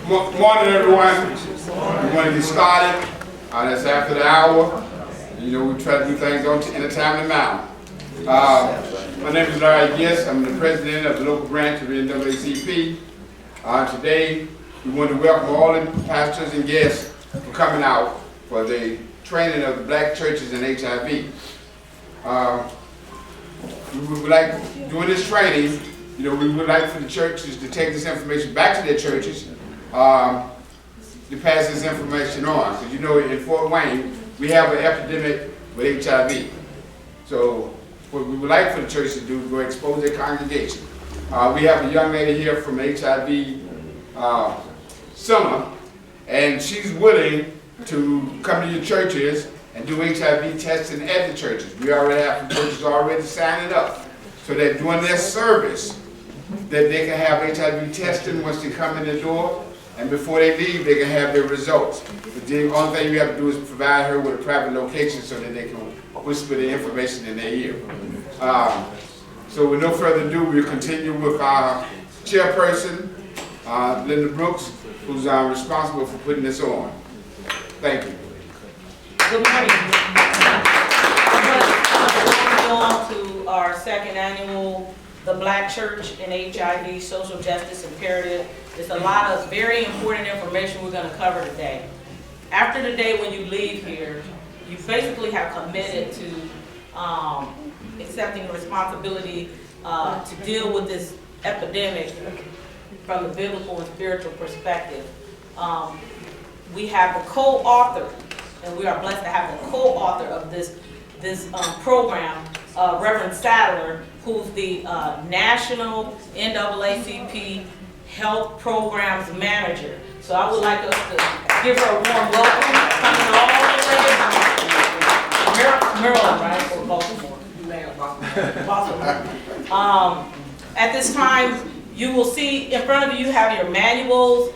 Good morning, everyone. We want to get started. That's after the hour. You know, we try to do things in a timely manner. My name is Larry Giss. I'm the president of the local branch of the NAACP. Today, we want to welcome all the pastors and guests for coming out for the training of the black churches in HIV. We would like, during this training, you know, we would like for the churches to take this information back to their churches, to pass this information on. Because you know, in Fort Wayne, we have an epidemic with HIV. So what we would like for the church to do is go expose their congregation. We have a young lady here from HIV Center, and she's willing to come to your churches and do HIV testing at the churches. We already have some churches already signing up, so that during their service, that they can have HIV testing once they come in the door, and before they leave, they can have their results. But the only thing you have to do is provide her with a private location so that they can whisper the information in their ear. So with no further ado, we'll continue with our chairperson, Linda Brooks, who's responsible for putting this on. Thank you. Good morning. Welcome on to our second annual The Black Church and HIV Social Justice Imperative. There's a lot of very important information we're going to cover today. After the day when you leave here, you basically have committed to accepting the responsibility to deal with this epidemic from the biblical and spiritual perspective. We have the co-author, and we are blessed to have the co-author of this program, Reverend Sadler, who's the National NAACP Health Programs Manager. So I would like us to give her a warm welcome, coming all the way from Maryland, right? Or Baltimore. Baltimore. At this time, you will see in front of you, have your manuals,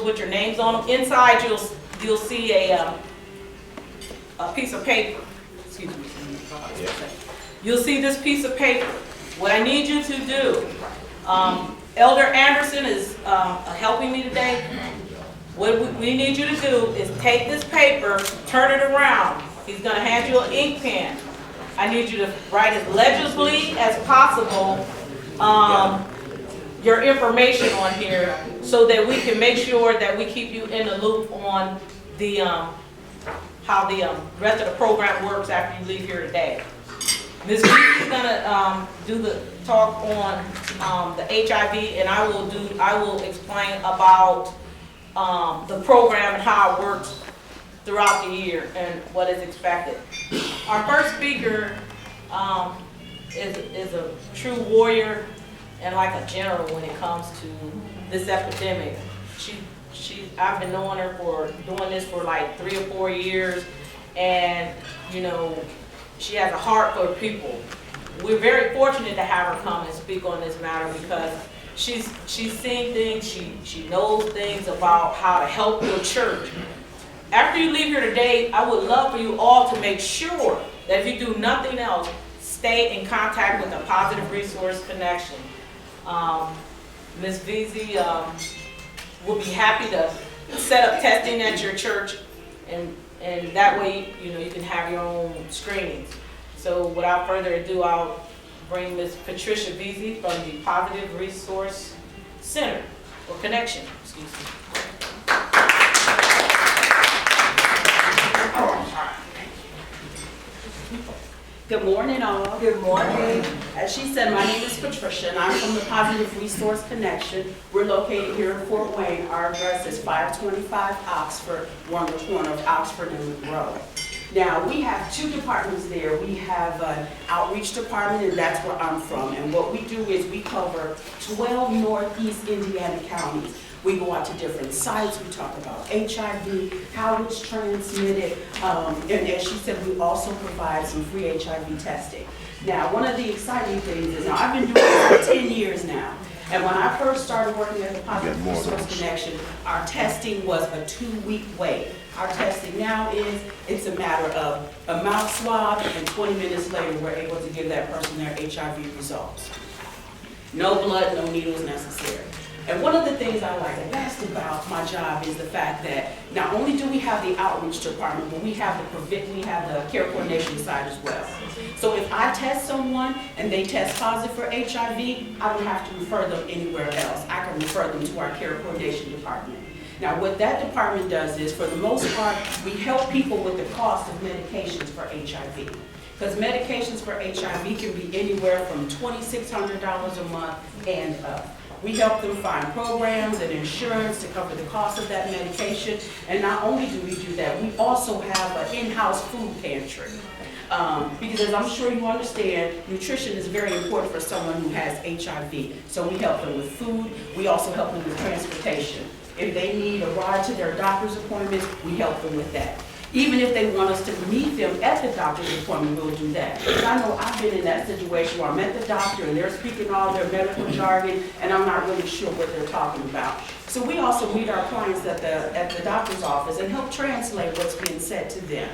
with your names on them. Inside, you'll see a piece of paper. Excuse me. You'll see this piece of paper. What I need you to do, Elder Anderson is helping me today. What we need you to do is take this paper, turn it around. He's going to hand you an ink pen. I need you to write as legibly as possible your information on here, so that we can make sure that we keep you in the loop on the how the rest of the program works after you leave here today. Ms. Weeek is gonna do the talk on the HIV, and I will explain about the program and how it works throughout the year and what is expected. Our first speaker is a true warrior and like a general when it comes to this epidemic. I've been knowing her for doing this for like 3 or 4 years, and you know, she has a heart for people. We're very fortunate to have her come and speak on this matter because she's seen things, she knows things about how to help your church. After you leave here today, I would love for you all to make sure that if you do nothing else, stay in contact with the Positive Resource Connection. Ms. Veazy will be happy to set up testing at your church, and that way, you know, you can have your own screenings. So without further ado, I'll bring Ms. Patricia Veazy from the Positive Resource Center, or Connection, excuse me. Good morning, all. Good morning. As she said, my name is Patricia, and I'm from the Positive Resource Connection. We're located here in Fort Wayne. Our address is 525 Oxford. We're on the corner of Oxford and Monroe. Now, we have 2 departments there. We have an outreach department, and that's where I'm from. And what we do is we cover 12 Northeast Indiana counties. We go out to different sites, we talk about HIV, how it's transmitted, and as she said, we also provide some free HIV testing. Now, one of the exciting things is, now I've been doing this for 10 years now, and when I first started working at the Positive Resource Connection, our testing was a 2-week wait. Our testing now is, it's a matter of a mouth swab, and 20 minutes later, we're able to give that person their HIV results. No blood, no needles necessary. And one of the things I like best about my job is the fact that not only do we have the outreach department, but we have the care coordination side as well. So if I test someone and they test positive for HIV, I don't have to refer them anywhere else. I can refer them to our care coordination department. Now, what that department does is, for the most part, we help people with the cost of medications for HIV. Because medications for HIV can be anywhere from $2,600 a month and up. We help them find programs and insurance to cover the cost of that medication. And not only do we do that, we also have an in-house food pantry. Because as I'm sure you understand, nutrition is very important for someone who has HIV. So we help them with food. We also help them with transportation. If they need a ride to their doctor's appointments, we help them with that. Even if they want us to meet them at the doctor's appointment, we'll do that. Because I know I've been in that situation where I'm at the doctor and they're speaking all their medical jargon and I'm not really sure what they're talking about. So we also meet our clients at the doctor's office and help translate what's being said to them.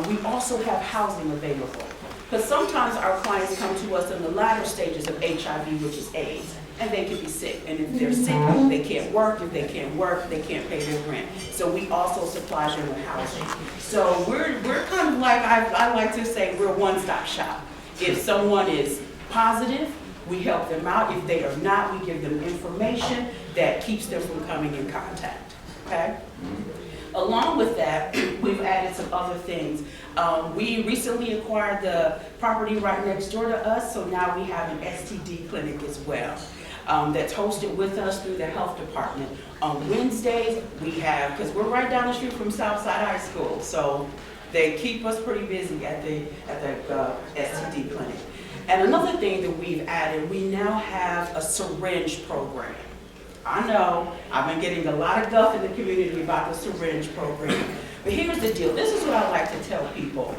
We also have housing available. Because sometimes our clients come to us in the latter stages of HIV, which is AIDS. And they can be sick. And if they're sick, they can't work. If they can't work, they can't pay their rent. So we also supply them with housing. So we're kind of like, I like to say, we're a one-stop shop. If someone is positive, we help them out. If they are not, we give them information that keeps them from coming in contact. Okay? Along with that, we've added some other things. We recently acquired the property right next door to us, so now we have an STD clinic as well. That's hosted with us through the health department. On Wednesdays, we have, because we're right down the street from Southside High School, so they keep us pretty busy at the STD clinic. And another thing that we've added, we now have a syringe program. I know, I've been getting a lot of guff in the community about the syringe program. But here's the deal, this is what I like to tell people.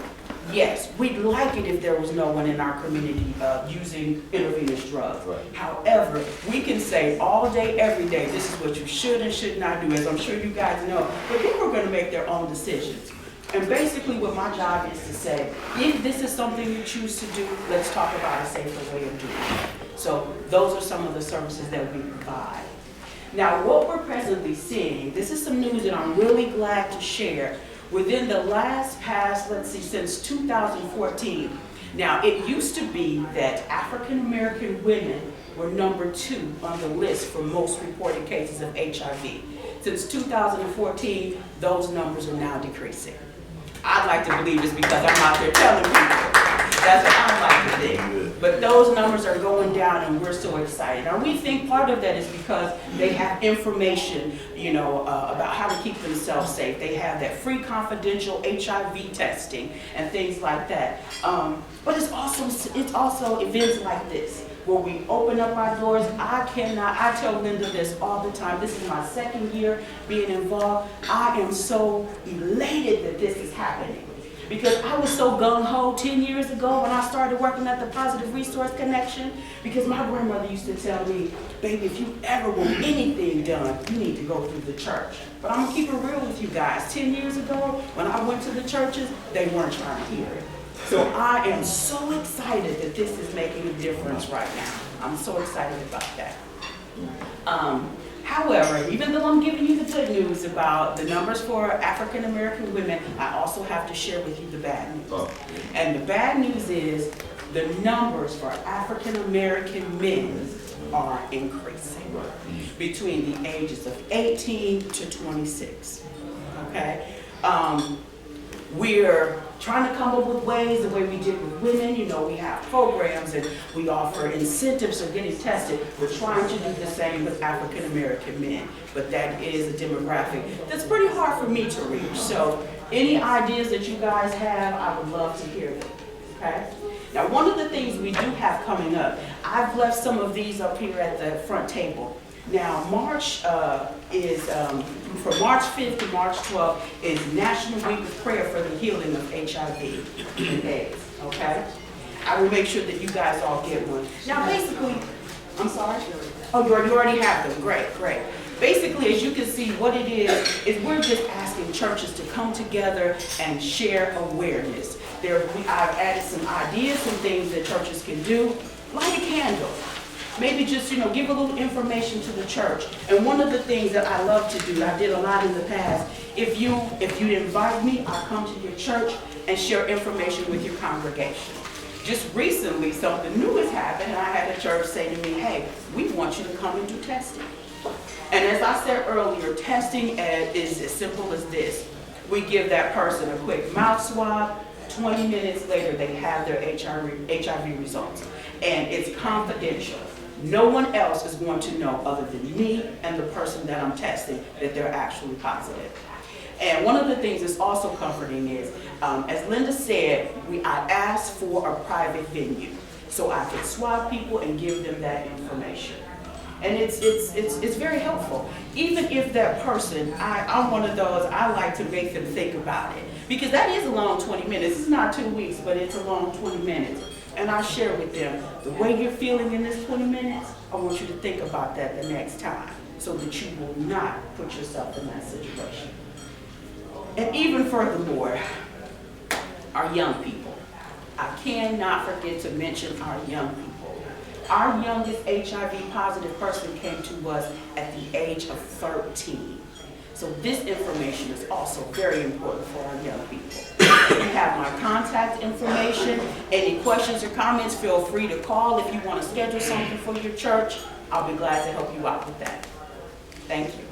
Yes, we'd like it if there was no one in our community using intravenous drugs. Right. However, we can say all day, every day, this is what you should and should not do, as I'm sure you guys know. But people are going to make their own decisions. And basically what my job is to say, if this is something you choose to do, let's talk about a safer way of doing it. So those are some of the services that we provide. Now, what we're presently seeing, this is some news that I'm really glad to share. Within the since 2014. Now, it used to be that African American women were #2 on the list for most reported cases of HIV. Since 2014, those numbers are now decreasing. I'd like to believe it's because I'm out there telling people. That's what I'd like to think. But those numbers are going down and we're so excited. Now we think part of that is because they have information, about how to keep themselves safe. They have that free confidential HIV testing and things like that. But it's also events like this where we open up our doors. I tell Linda this all the time. This is my second year being involved. I am so elated that this is happening. Because I was so gung-ho 10 years ago when I started working at the Positive Resource Connection, because my grandmother used to tell me, baby, if you ever want anything done, you need to go through the church. But I'm gonna keep it real with you guys. 10 years ago, when I went to the churches, they weren't trying to hear it. So I am so excited that this is making a difference right now. I'm so excited about that. However, even though I'm giving you the good news about the numbers for African American women, I also have to share with you the bad news. And the bad news is the numbers for African American men are increasing between the ages of 18 to 26. Okay? We're trying to come up with ways, the way we did with women. We have programs and we offer incentives for getting tested. We're trying to do the same with African American men, but that is a demographic that's pretty hard for me to reach. So any ideas that you guys have, I would love to hear them, okay? Now, one of the things we do have coming up, I've left some of these up here at the front table. Now, March from March 5th to March 12th is National Week of Prayer for the Healing of HIV and AIDS, okay? I will make sure that you guys all get one. Now, basically, I'm sorry? Oh, you already have them. Great, great. Basically, as you can see, what it is we're just asking churches to come together and share awareness. I've added some ideas, some things that churches can do. Light a candle. maybe just, give a little information to the church. And one of the things that I love to do, I did a lot in the past, if you invite me, I'll come to your church and share information with your congregation. Just recently, something new has happened, and I had a church say to me, hey, we want you to come and do testing. And as I said earlier, testing is as simple as this. We give that person a quick mouth swab. 20 minutes later, they have their HIV results. And it's confidential. No one else is going to know other than me and the person that I'm testing that they're actually positive. And one of the things that's also comforting is, as Linda said, I asked for a private venue so I could swab people and give them that information. And it's very helpful. Even if that person, I'm one of those, I like to make them think about it. Because that is a long 20 minutes. It's not 2 weeks, but it's a long 20 minutes. And I share with them, the way you're feeling in this 20 minutes, I want you to think about that the next time so that you will not put yourself in that situation. And even furthermore, our young people. I cannot forget to mention our young people. Our youngest HIV positive person came to us at the age of 13. So this information is also very important for our young people. You have my contact information. Any questions or comments, feel free to call. If you want to schedule something for your church, I'll be glad to help you out with that. Thank you.